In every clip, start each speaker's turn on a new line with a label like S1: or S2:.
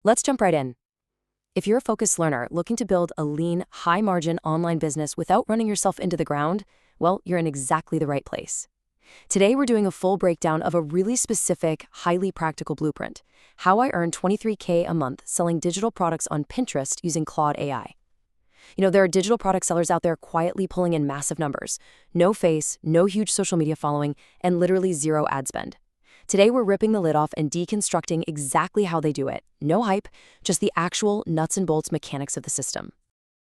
S1: Let's jump right in. If you're a focused learner looking to build a lean, high-margin online business without running yourself into the ground, well, you're in exactly the right place. Today, we're doing a full breakdown of a really specific, highly practical blueprint: how I earn $23K a month selling digital products on Pinterest using Claude AI. There are digital product sellers out there quietly pulling in massive numbers. No face, no huge social media following, and literally zero ad spend. Today, we're ripping the lid off and deconstructing exactly how they do it. No hype, just the actual nuts and bolts mechanics of the system.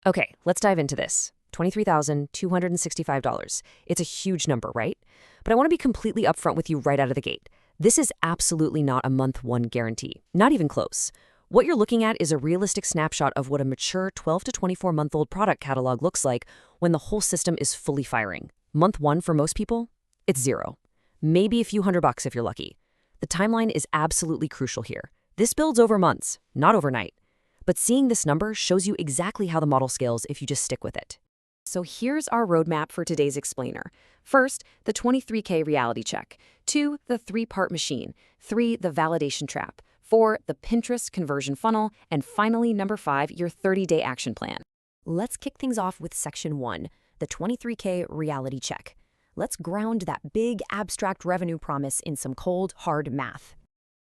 S1: Okay, let's dive into this. $23,265. It's a huge number, right? But I want to be completely upfront with you right out of the gate. This is absolutely not a month one guarantee, not even close. What you're looking at is a realistic snapshot of what a mature 12 to 24-month-old product catalog looks like when the whole system is fully firing. Month one for most people, it's zero. Maybe a few $100 if you're lucky. The timeline is absolutely crucial here. This builds over months, not overnight. But seeing this number shows you exactly how the model scales if you just stick with it. So here's our roadmap for today's explainer. First, the 23K reality check. 2, the 3-part machine. 3, the validation trap. 4, the Pinterest conversion funnel. And finally, number 5, your 30-day action plan. Let's kick things off with section 1, the 23K reality check. Let's ground that big abstract revenue promise in some cold, hard math.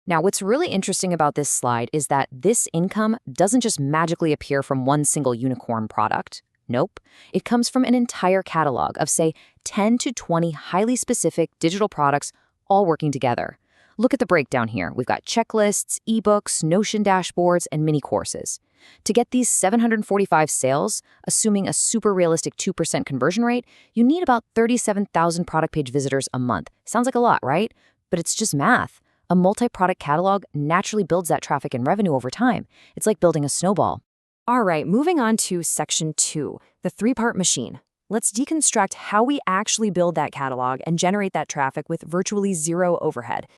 S1: Now, what's really interesting about this slide is that this income doesn't just magically appear from one single unicorn product. Nope. It comes from an entire catalog of, say, 10 to 20 highly specific digital products all working together. Look at the breakdown here. We've got checklists, ebooks, Notion dashboards, and mini courses. To get these 745 sales, assuming a super realistic 2% conversion rate, you need about 37,000 product page visitors a month. Sounds like a lot, right? But it's just math. A multi-product catalog naturally builds that traffic and revenue over time. It's like building a snowball. All right, moving on to section 2, the 3-part machine. Let's deconstruct how we actually build that catalog and generate that traffic with virtually zero overhead.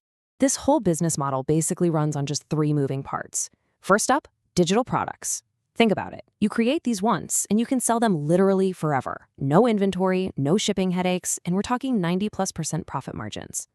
S1: This whole business model basically runs on just 3 moving parts. First up, digital products. Think about it. You create these once, and you can sell them literally forever. No inventory, no shipping headaches, and we're talking 90+% profit margins.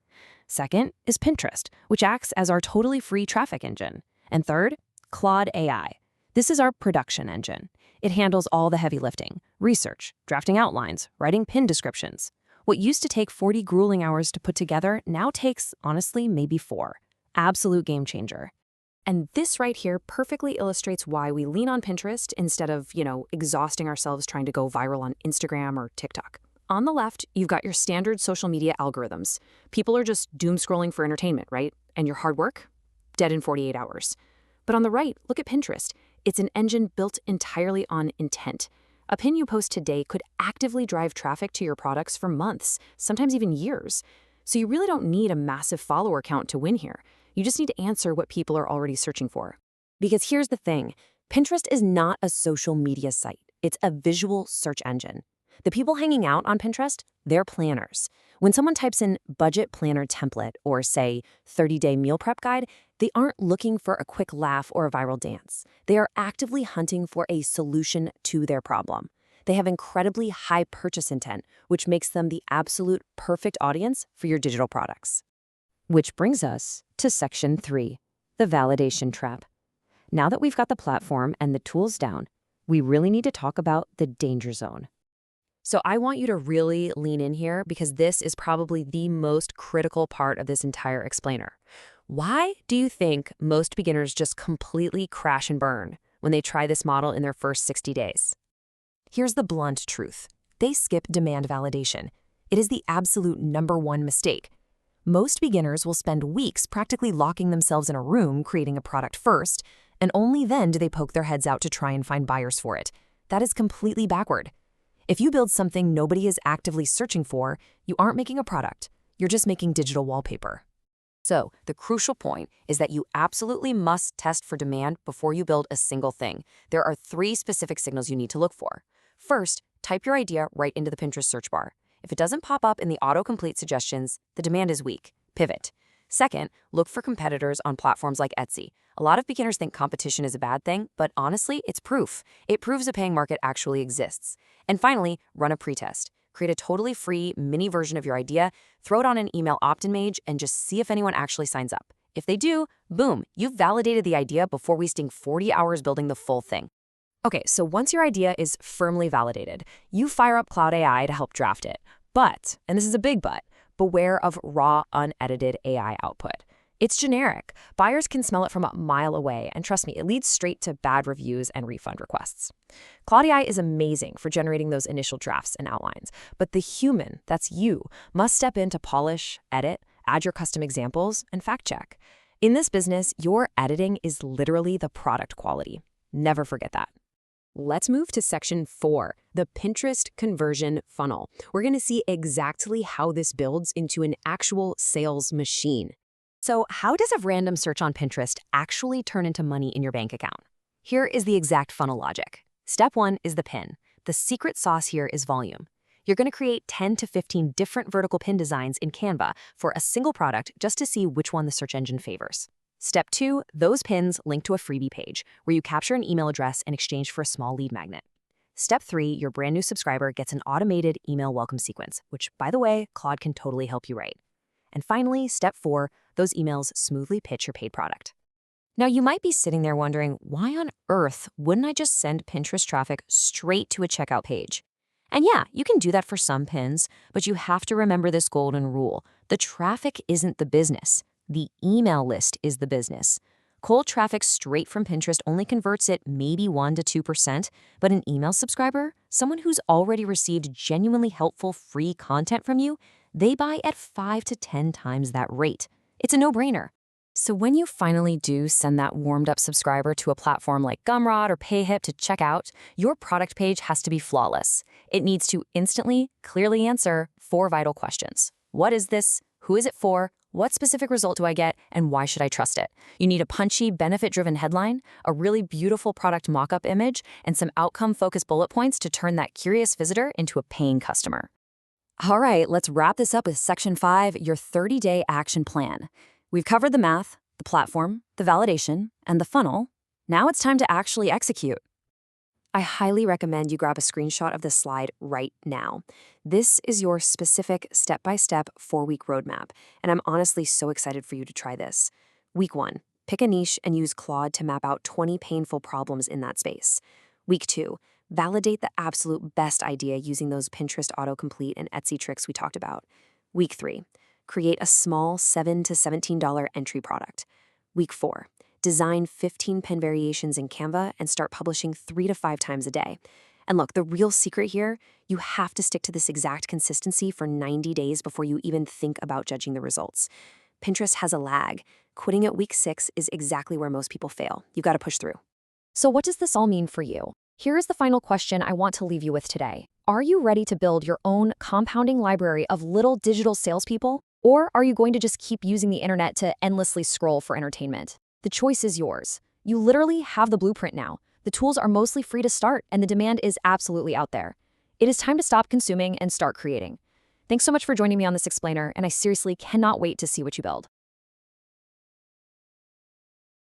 S1: Second is Pinterest, which acts as our totally free traffic engine. And third, Claude AI. This is our production engine. It handles all the heavy lifting: research, drafting outlines, writing pin descriptions. What used to take 40 grueling hours to put together now takes, honestly, maybe 4. Absolute game changer. And this right here perfectly illustrates why we lean on Pinterest instead of, exhausting ourselves trying to go viral on Instagram or TikTok. On the left, you've got your standard social media algorithms. People are just doom scrolling for entertainment, right? And your hard work? Dead in 48 hours. But on the right, look at Pinterest. It's an engine built entirely on intent. A pin you post today could actively drive traffic to your products for months, sometimes even years. So you really don't need a massive follower count to win here. You just need to answer what people are already searching for. Because here's the thing, Pinterest is not a social media site. It's a visual search engine. The people hanging out on Pinterest, they're planners. When someone types in budget planner template or, say, 30-day meal prep guide, they aren't looking for a quick laugh or a viral dance. They are actively hunting for a solution to their problem. They have incredibly high purchase intent, which makes them the absolute perfect audience for your digital products. Which brings us to section 3, the validation trap. Now that we've got the platform and the tools down, we really need to talk about the danger zone. So I want you to really lean in here because this is probably the most critical part of this entire explainer. Why do you think most beginners just completely crash and burn when they try this model in their first 60 days? Here's the blunt truth. They skip demand validation. It is the absolute #1 mistake. Most beginners will spend weeks practically locking themselves in a room creating a product first, and only then do they poke their heads out to try and find buyers for it. That is completely backward. If you build something nobody is actively searching for, you aren't making a product. You're just making digital wallpaper. So, the crucial point is that you absolutely must test for demand before you build a single thing. There are 3 specific signals you need to look for. First, type your idea right into the Pinterest search bar. If it doesn't pop up in the autocomplete suggestions, the demand is weak. Pivot. Second, look for competitors on platforms like Etsy. A lot of beginners think competition is a bad thing, but honestly, it's proof. It proves a paying market actually exists. And finally, run a pretest. Create a totally free mini version of your idea, throw it on an email opt-in page, and just see if anyone actually signs up. If they do, boom, you've validated the idea before wasting 40 hours building the full thing. Okay, so once your idea is firmly validated, you fire up Claude AI to help draft it. But, and this is a big but, beware of raw, unedited AI output. It's generic. Buyers can smell it from a mile away, and trust me, it leads straight to bad reviews and refund requests. Claude AI is amazing for generating those initial drafts and outlines, but the human, that's you, must step in to polish, edit, add your custom examples, and fact-check. In this business, your editing is literally the product quality. Never forget that. Let's move to section 4, the Pinterest conversion funnel. We're going to see exactly how this builds into an actual sales machine. So how does a random search on Pinterest actually turn into money in your bank account? Here is the exact funnel logic. Step 1 is the pin. The secret sauce here is volume. You're going to create 10 to 15 different vertical pin designs in Canva for a single product just to see which one the search engine favors. Step 2, those pins link to a freebie page where you capture an email address in exchange for a small lead magnet. Step 3, your brand new subscriber gets an automated email welcome sequence, which, by the way, Claude can totally help you write. And finally, step 4, those emails smoothly pitch your paid product. Now, you might be sitting there wondering, why on earth wouldn't I just send Pinterest traffic straight to a checkout page? And yeah, you can do that for some pins, but you have to remember this golden rule. The traffic isn't the business. The email list is the business. Cold traffic straight from Pinterest only converts at maybe 1 to 2%, but an email subscriber, someone who's already received genuinely helpful free content from you, they buy at 5 to 10 times that rate. It's a no-brainer. So when you finally do send that warmed-up subscriber to a platform like Gumroad or PayHip to check out, your product page has to be flawless. It needs to instantly, clearly answer 4 vital questions. What is this? Who is it for? What specific result do I get, and why should I trust it? You need a punchy, benefit-driven headline, a really beautiful product mock-up image, and some outcome-focused bullet points to turn that curious visitor into a paying customer. All right, let's wrap this up with Section 5, your 30-day action plan. We've covered the math, the platform, the validation, and the funnel. Now it's time to actually execute. I highly recommend you grab a screenshot of this slide right now. This is your specific step-by-step 4-week roadmap, and I'm honestly so excited for you to try this. Week 1, pick a niche and use Claude to map out 20 painful problems in that space. Week 2, validate the absolute best idea using those Pinterest autocomplete and Etsy tricks we talked about. Week 3, create a small $7 to $17 entry product. Week 4, design 15 pin variations in Canva and start publishing 3 to 5 times a day. And look, the real secret here, you have to stick to this exact consistency for 90 days before you even think about judging the results. Pinterest has a lag. Quitting at week 6 is exactly where most people fail. You got to push through. So what does this all mean for you? Here is the final question I want to leave you with today. Are you ready to build your own compounding library of little digital salespeople? Or are you going to just keep using the internet to endlessly scroll for entertainment? The choice is yours. You literally have the blueprint now. The tools are mostly free to start, and the demand is absolutely out there. It is time to stop consuming and start creating. Thanks so much for joining me on this explainer, and I seriously cannot wait to see what you build.